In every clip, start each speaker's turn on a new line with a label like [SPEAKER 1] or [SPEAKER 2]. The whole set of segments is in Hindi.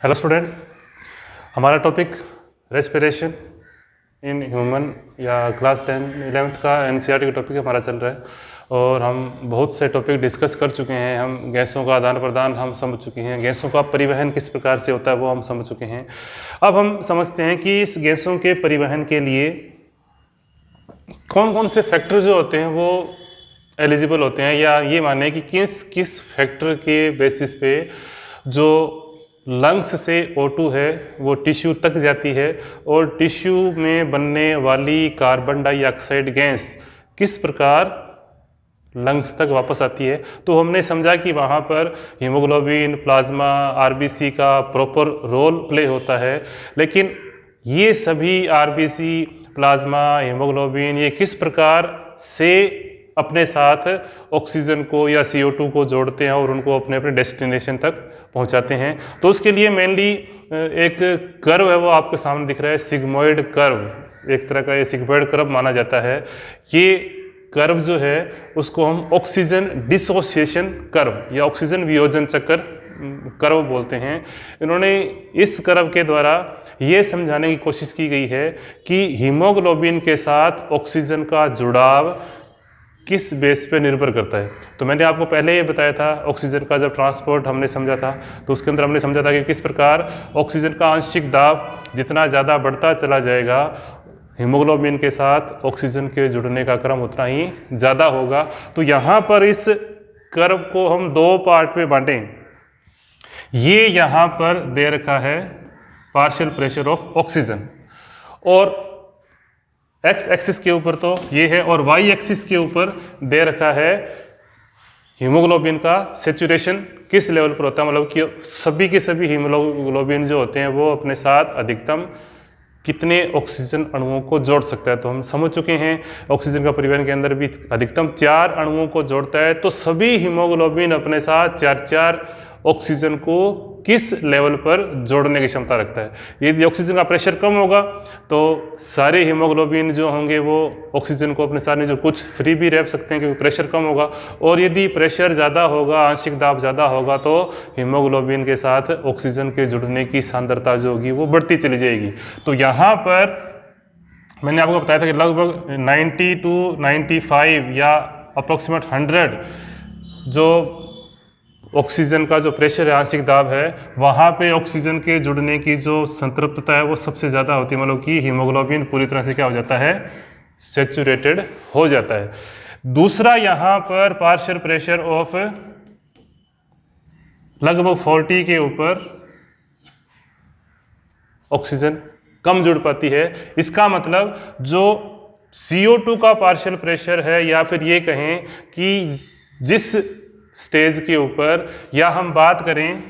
[SPEAKER 1] हेलो स्टूडेंट्स, हमारा टॉपिक रेस्पिरेशन इन ह्यूमन या क्लास 10-11 का एनसीईआरटी का टॉपिक हमारा चल रहा है और हम बहुत से टॉपिक डिस्कस कर चुके हैं। हम गैसों का आदान प्रदान हम समझ चुके हैं, गैसों का परिवहन किस प्रकार से होता है वो हम समझ चुके हैं। अब हम समझते हैं कि इस गैसों के परिवहन के लिए कौन कौन से फैक्टर जो होते हैं वो एलिजिबल होते हैं, या ये माने कि किस किस फैक्टर के बेसिस पे जो लंग्स से O2 है वो टिश्यू तक जाती है और टिश्यू में बनने वाली कार्बन डाइऑक्साइड गैस किस प्रकार लंग्स तक वापस आती है। तो हमने समझा कि वहाँ पर हीमोग्लोबिन, प्लाज्मा, आरबीसी का प्रॉपर रोल प्ले होता है, लेकिन ये सभी आरबीसी, प्लाज्मा, हीमोग्लोबिन ये किस प्रकार से अपने साथ ऑक्सीजन को या CO2 को जोड़ते हैं और उनको अपने अपने डेस्टिनेशन तक पहुंचाते हैं। तो उसके लिए मेनली एक कर्व है वो आपके सामने दिख रहा है, सिग्मोइड कर्व। एक तरह का ये सिग्मोइड कर्व माना जाता है। ये कर्व जो है उसको हम ऑक्सीजन डिसोसिएशन कर्व या ऑक्सीजन वियोजन चक्र कर्व बोलते हैं। इन्होंने इस कर्व के द्वारा ये समझाने की कोशिश की गई है कि हीमोग्लोबिन के साथ ऑक्सीजन का जुड़ाव किस बेस पे निर्भर करता है। तो मैंने आपको पहले ये बताया था, ऑक्सीजन का जब ट्रांसपोर्ट हमने समझा था तो उसके अंदर हमने समझा था कि किस प्रकार ऑक्सीजन का आंशिक दाब जितना ज़्यादा बढ़ता चला जाएगा, हीमोग्लोबिन के साथ ऑक्सीजन के जुड़ने का क्रम उतना ही ज़्यादा होगा। तो यहाँ पर इस कर्व को हम दो पार्ट में बांटें। ये यहाँ पर दे रखा है पार्शियल प्रेशर ऑफ ऑक्सीजन, और एक्स एक्सिस के ऊपर तो ये है और वाई एक्सिस के ऊपर दे रखा है हीमोग्लोबिन का सेचुरेशन किस लेवल पर होता है। मतलब कि सभी के सभी हीमोग्लोबिन जो होते हैं वो अपने साथ अधिकतम कितने ऑक्सीजन अणुओं को जोड़ सकता है। तो हम समझ चुके हैं ऑक्सीजन का परिवहन के अंदर भी अधिकतम 4 अणुओं को जोड़ता है। तो सभी हीमोग्लोबिन अपने साथ 4 ऑक्सीजन को किस लेवल पर जोड़ने की क्षमता रखता है। यदि ऑक्सीजन का प्रेशर कम होगा तो सारे हीमोग्लोबिन जो होंगे वो ऑक्सीजन को अपने साथ नहीं, जो कुछ फ्री भी रह सकते हैं क्योंकि प्रेशर कम होगा। और यदि प्रेशर ज़्यादा होगा, आंशिक दाब ज़्यादा होगा, तो हीमोग्लोबिन के साथ ऑक्सीजन के जुड़ने की सांद्रता जो होगी वो बढ़ती चली जाएगी। तो यहाँ पर मैंने आपको बताया था कि लगभग 90 to 95 या अप्रोक्सीमेट 100 जो ऑक्सीजन का जो प्रेशर है, आंशिक दाब है, वहाँ पे ऑक्सीजन के जुड़ने की जो संतृप्तता है वो सबसे ज़्यादा होती है। मतलब कि हीमोग्लोबिन पूरी तरह से क्या हो जाता है, सेचुरेटेड हो जाता है। दूसरा यहाँ पर पार्शियल प्रेशर ऑफ लगभग 40 के ऊपर ऑक्सीजन कम जुड़ पाती है। इसका मतलब जो CO2 का पार्शियल प्रेशर है, या फिर ये कहें कि जिस स्टेज के ऊपर, या हम बात करें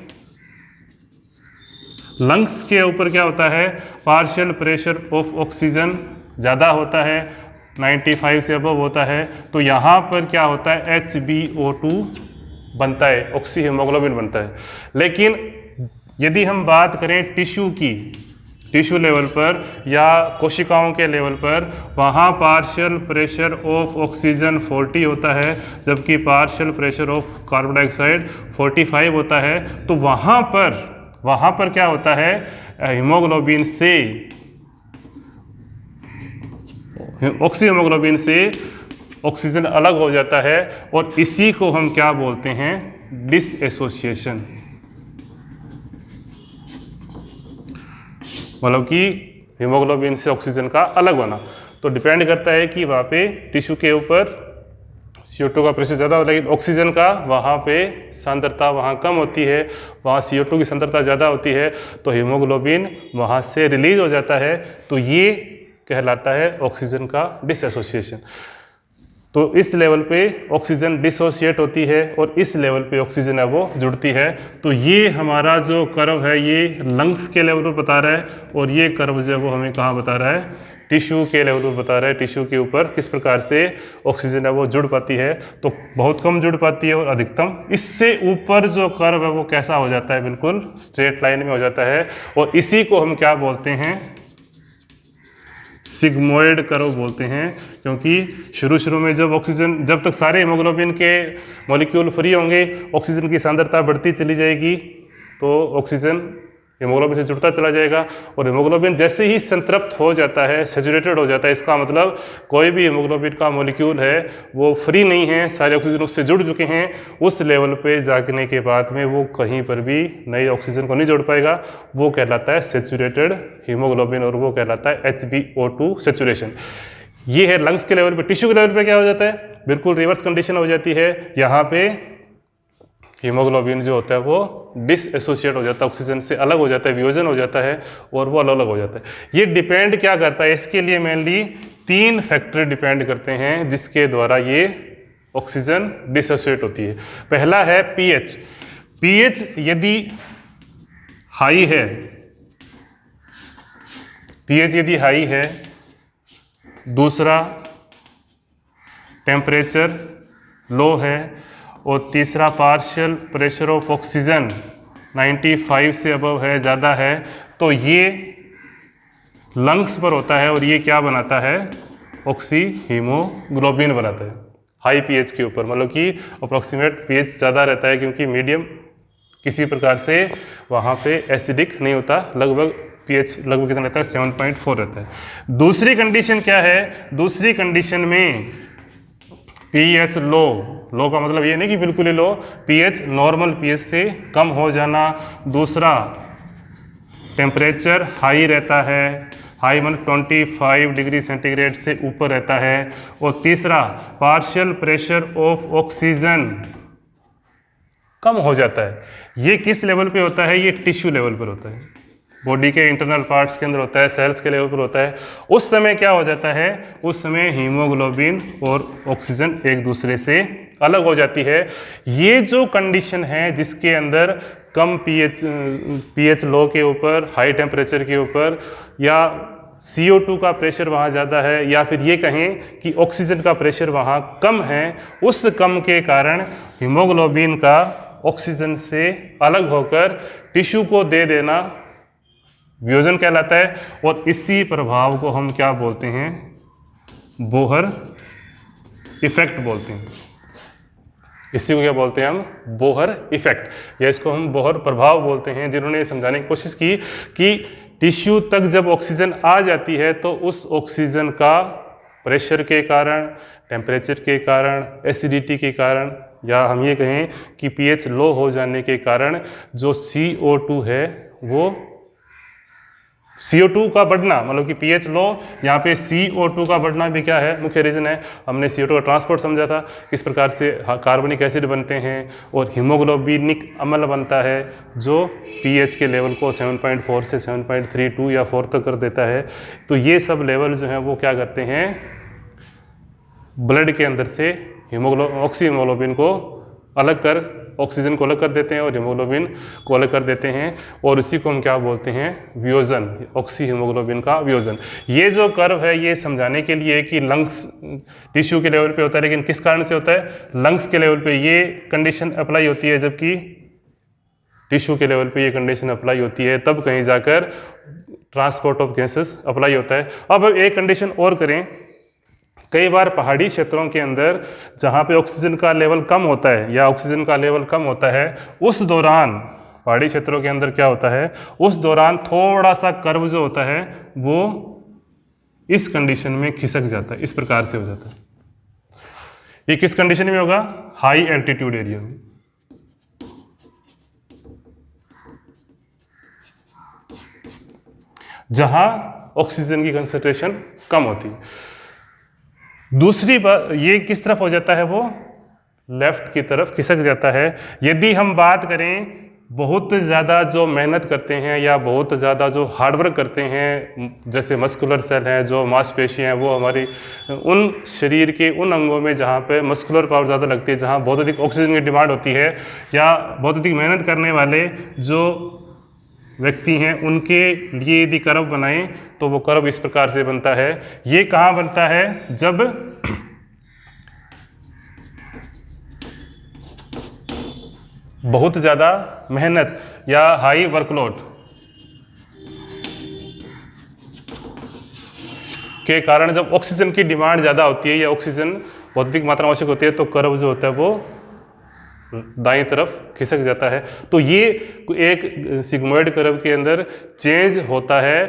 [SPEAKER 1] लंग्स के ऊपर, क्या होता है, पार्शियल प्रेशर ऑफ ऑक्सीजन ज़्यादा होता है, 95 से अबव होता है। तो यहाँ पर क्या होता है, HbO2 बनता है, ऑक्सी हीमोग्लोबिन बनता है। लेकिन यदि हम बात करें टिश्यू की, टिश्यू लेवल पर या कोशिकाओं के लेवल पर, वहाँ पार्शियल प्रेशर ऑफ ऑक्सीजन 40 होता है, जबकि partial pressure of carbon dioxide 45 होता है। तो वहाँ पर क्या होता है, हीमोग्लोबिन से, ऑक्सी हीमोग्लोबिन से ऑक्सीजन अलग हो जाता है, और इसी को हम क्या बोलते हैं, डिसएसोसिएशन। मतलब कि हीमोग्लोबिन से ऑक्सीजन का अलग होना। तो डिपेंड करता है कि वहाँ पे टिश्यू के ऊपर CO2 का प्रेशर ज़्यादा होता है, लेकिन ऑक्सीजन का वहाँ पे सांद्रता वहाँ कम होती है, वहाँ CO2 की सांद्रता ज़्यादा होती है, तो हीमोग्लोबिन वहाँ से रिलीज हो जाता है। तो ये कहलाता है ऑक्सीजन का डिसएसोसिएशन। तो इस लेवल पे ऑक्सीजन डिसोसिएट होती है और इस लेवल पे ऑक्सीजन है वो जुड़ती है। तो ये हमारा जो कर्व है ये लंग्स के लेवल पर बता रहा है, और ये कर्व जो है वो हमें कहाँ बता रहा है, टिश्यू के लेवल पर बता रहा है। टिश्यू के ऊपर किस प्रकार से ऑक्सीजन है वो जुड़ पाती है, तो बहुत कम जुड़ पाती है, और अधिकतम इससे ऊपर जो कर्व है वो कैसा हो जाता है, बिल्कुल स्ट्रेट लाइन में हो जाता है। और इसी को हम क्या बोलते हैं, सिग्मोइड कर्व बोलते हैं। क्योंकि शुरू में जब तक सारे हीमोग्लोबिन के मॉलिक्यूल फ्री होंगे, ऑक्सीजन की सांद्रता बढ़ती चली जाएगी, तो ऑक्सीजन हीमोग्लोबिन से जुड़ता चला जाएगा और हीमोग्लोबिन जैसे ही संतृप्त हो जाता है, सैचुरेटेड हो जाता है, इसका मतलब कोई भी हीमोग्लोबिन का मॉलिक्यूल है वो फ्री नहीं है, सारे ऑक्सीजन उससे जुड़ चुके हैं। उस लेवल पे जाने के बाद में वो कहीं पर भी नए ऑक्सीजन को नहीं जोड़ पाएगा, वो कहलाता है सैचुरेटेड हीमोग्लोबिन और वो कहलाता है HbO2 सैचुरेशन। ये है लंग्स के लेवल पे। टिश्यू के लेवल पे क्या हो जाता है, बिल्कुल रिवर्स कंडीशन हो जाती है। यहाँ पे हीमोग्लोबिन जो होता है वो डिसएसोसिएट हो जाता है, ऑक्सीजन से अलग हो जाता है, वियोजन हो जाता है और वो अलग अलग हो जाता है। ये डिपेंड क्या करता है, इसके लिए मेनली 3 फैक्टर डिपेंड करते हैं जिसके द्वारा ये ऑक्सीजन डिसएसोसिएट होती है। पहला है पीएच। पीएच यदि हाई है, पीएच यदि हाई है, दूसरा टेम्परेचर लो है और तीसरा पार्शियल प्रेशर ऑफ ऑक्सीजन 95 से अबव है, ज़्यादा है, तो ये लंग्स पर होता है और ये क्या बनाता है, ऑक्सी हीमोग्लोबिन बनाता है हाई पीएच के ऊपर। मतलब कि अप्रॉक्सीमेट पीएच ज़्यादा रहता है क्योंकि मीडियम किसी प्रकार से वहाँ पे एसिडिक नहीं होता, लगभग पीएच लगभग कितना रहता है, 7.4 रहता है। दूसरी कंडीशन क्या है, दूसरी कंडीशन में पीएच लो, लो का मतलब ये नहीं कि बिल्कुल ही लो, पीएच नॉर्मल पीएच से कम हो जाना। दूसरा टेम्परेचर हाई रहता है, हाई मतलब 25 डिग्री सेंटीग्रेड से ऊपर रहता है। और तीसरा पार्शियल प्रेशर ऑफ ऑक्सीजन कम हो जाता है। ये किस लेवल पे होता है, ये टिश्यू लेवल पर होता है, बॉडी के इंटरनल पार्ट्स के अंदर होता है, सेल्स के लेवल पर होता है। उस समय क्या हो जाता है, उस समय हीमोग्लोबिन और ऑक्सीजन एक दूसरे से अलग हो जाती है। ये जो कंडीशन है जिसके अंदर कम पीएच लो के ऊपर, हाई टेम्परेचर के ऊपर, या CO2 का प्रेशर वहाँ ज़्यादा है, या फिर ये कहें कि ऑक्सीजन का प्रेशर वहाँ कम है, उस कम के कारण हीमोग्लोबिन का ऑक्सीजन से अलग होकर टिश्यू को दे देना वियोजन कहलाता है। और इसी प्रभाव को हम क्या बोलते हैं, बोहर इफेक्ट बोलते हैं। इसी को क्या बोलते हैं हम, बोहर इफेक्ट, या इसको हम बोहर प्रभाव बोलते हैं। जिन्होंने ये समझाने की कोशिश की कि टिश्यू तक जब ऑक्सीजन आ जाती है तो उस ऑक्सीजन का प्रेशर के कारण, टेम्परेचर के कारण, एसिडिटी के कारण, या हम ये कहें कि पीएच लो हो जाने के कारण जो CO2 है वो CO2 का बढ़ना, मतलब कि पीएच लो, यहाँ पे CO2 का बढ़ना भी क्या है, मुख्य रीजन है। हमने CO2 का ट्रांसपोर्ट समझा था, किस प्रकार से कार्बनिक एसिड बनते हैं और हीमोग्लोबिनिक अम्ल बनता है जो पीएच के लेवल को 7.4 से 7.32 या 4 तक कर देता है। तो ये सब लेवल जो है वो क्या करते हैं, ब्लड के अंदर से ऑक्सी हीमोग्लोबिन को अलग कर, ऑक्सीजन को अलग कर देते हैं और हीमोग्लोबिन को अलग कर देते हैं, और इसी को हम क्या बोलते हैं, वियोजन, ऑक्सी हीमोग्लोबिन का वियोजन। ये जो कर्व है ये समझाने के लिए कि लंग्स टिश्यू के लेवल पे होता है, लेकिन किस कारण से होता है, लंग्स के लेवल पे ये कंडीशन अप्लाई होती है, जबकि टिश्यू के लेवल पे ये कंडीशन अप्लाई होती है, तब कहीं जाकर ट्रांसपोर्ट ऑफ गैसेस अप्लाई होता है। अब एक कंडीशन और करें, कई बार पहाड़ी क्षेत्रों के अंदर जहाँ पे ऑक्सीजन का लेवल कम होता है या ऑक्सीजन का लेवल कम होता है, उस दौरान पहाड़ी क्षेत्रों के अंदर क्या होता है, उस दौरान थोड़ा सा कर्व जो होता है वो इस कंडीशन में खिसक जाता है, इस प्रकार से हो जाता है। ये किस कंडीशन में होगा, हाई एल्टीट्यूड एरिया में। जहां ऑक्सीजन की कंसंट्रेशन कम होती है। दूसरी बात, ये किस तरफ हो जाता है, वो लेफ्ट की तरफ खिसक जाता है। यदि हम बात करें बहुत ज़्यादा जो मेहनत करते हैं या बहुत ज़्यादा जो हार्डवर्क करते हैं, जैसे मस्कुलर सेल हैं, जो मांसपेशियाँ हैं, वो हमारी उन शरीर के उन अंगों में जहाँ पे मस्कुलर पावर ज़्यादा लगती है, जहाँ बहुत अधिक ऑक्सीजन की डिमांड होती है, या बहुत अधिक मेहनत करने वाले जो व्यक्ति हैं, उनके लिए यदि कर्व बनाएं तो वो कर्व इस प्रकार से बनता है। ये कहाँ बनता है, जब बहुत ज़्यादा मेहनत या हाई वर्कलोड के कारण जब ऑक्सीजन की डिमांड ज़्यादा होती है या ऑक्सीजन बहुत अधिक मात्रा में आवश्यक होती है, तो कर्व जो होता है वो दाईं तरफ खिसक जाता है। तो ये एक सिग्मोइड कर्व के अंदर चेंज होता है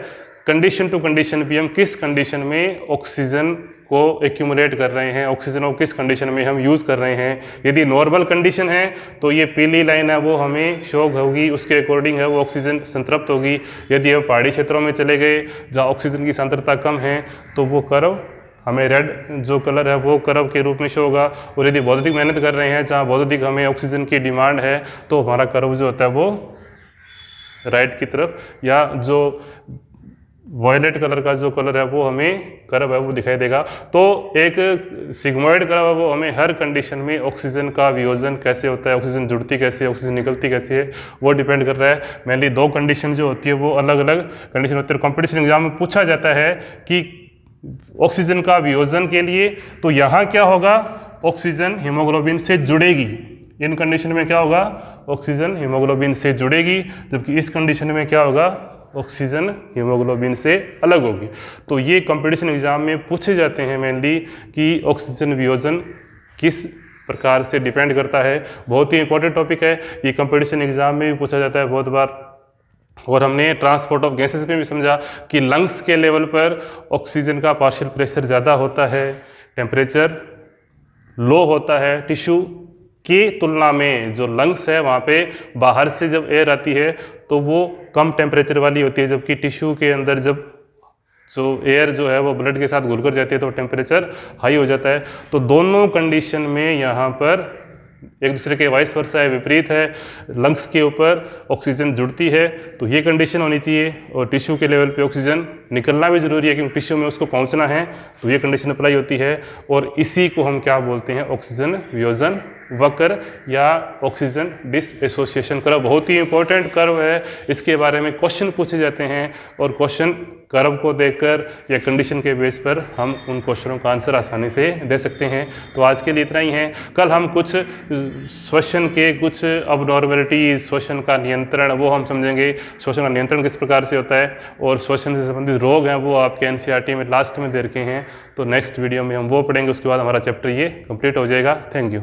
[SPEAKER 1] कंडीशन टू कंडीशन भी, हम किस कंडीशन में ऑक्सीजन को एक्यूमुलेट कर रहे हैं, ऑक्सीजन को किस कंडीशन में हम यूज़ कर रहे हैं। यदि नॉर्मल कंडीशन है तो ये पीली लाइन है वो हमें शो होगी, उसके अकॉर्डिंग है वो ऑक्सीजन संतृप्त होगी। यदि हम पहाड़ी क्षेत्रों में चले गए जहाँ ऑक्सीजन की सांद्रता कम है तो वो कर्व हमें रेड जो कलर है वो कर्व के रूप में शो होगा। और यदि बहुत अधिक मेहनत कर रहे हैं जहाँ बहुत अधिक हमें ऑक्सीजन की डिमांड है तो हमारा कर्व जो होता है वो राइट की तरफ, या जो वॉयलेट कलर का जो कलर है वो हमें कर्व है वो दिखाई देगा। तो एक सिग्मोइड कर्व है वो हमें हर कंडीशन में ऑक्सीजन का वियोजन कैसे होता है, ऑक्सीजन जुड़ती कैसे है, ऑक्सीजन निकलती कैसे है, वो डिपेंड कर रहा है। मेनली दो कंडीशन जो होती है वो अलग अलग कंडीशन होती है। कॉम्पिटिशन एग्जाम में पूछा जाता है कि ऑक्सीजन का वियोजन के लिए तो यहाँ क्या होगा, ऑक्सीजन हीमोग्लोबिन से जुड़ेगी। इन कंडीशन में क्या होगा, ऑक्सीजन हीमोग्लोबिन से जुड़ेगी, जबकि इस कंडीशन में क्या होगा, ऑक्सीजन हीमोग्लोबिन से अलग होगी। तो ये कंपटीशन एग्जाम में पूछे जाते हैं मेनली कि ऑक्सीजन वियोजन किस प्रकार से डिपेंड करता है। बहुत ही इंपॉर्टेंट टॉपिक है, ये कंपटीशन एग्जाम में भी पूछा जाता है बहुत बार। और हमने ट्रांसपोर्ट ऑफ गैसेस में भी समझा कि लंग्स के लेवल पर ऑक्सीजन का पार्शियल प्रेशर ज़्यादा होता है, टेम्परेचर लो होता है टिश्यू की तुलना में। जो लंग्स है वहाँ पे बाहर से जब एयर आती है तो वो कम टेम्परेचर वाली होती है, जबकि टिश्यू के अंदर जब जो एयर जो है वो ब्लड के साथ घुलकर जाती है तो टेम्परेचर हाई हो जाता है। तो दोनों कंडीशन में यहाँ पर एक दूसरे के वाइस वर्सा है, विपरीत है। लंग्स के ऊपर ऑक्सीजन जुड़ती है तो ये कंडीशन होनी चाहिए, और टिश्यू के लेवल पे ऑक्सीजन निकलना भी ज़रूरी है क्योंकि टिश्यू में उसको पहुंचना है, तो ये कंडीशन अप्लाई होती है। और इसी को हम क्या बोलते हैं, ऑक्सीजन वियोजन वक्र या ऑक्सीजन डिसएसोसिएशन कर्व। बहुत ही इंपॉर्टेंट कर्व है, इसके बारे में क्वेश्चन पूछे जाते हैं और क्वेश्चन कर्व को देखकर या कंडीशन के बेस पर हम उन क्वेश्चनों का आंसर आसानी से दे सकते हैं। तो आज के लिए इतना ही है। कल हम कुछ श्वसन के कुछ अबनॉर्मलिटी, श्वसन का नियंत्रण वो हम समझेंगे, श्वसन का नियंत्रण किस प्रकार से होता है, और श्वसन से संबंधित रोग हैं वो आपके एनसीईआरटी में लास्ट में दे रखे हैं। तो नेक्स्ट वीडियो में हम वो पढ़ेंगे, उसके बाद हमारा चैप्टर ये कंप्लीट हो जाएगा। Thank you.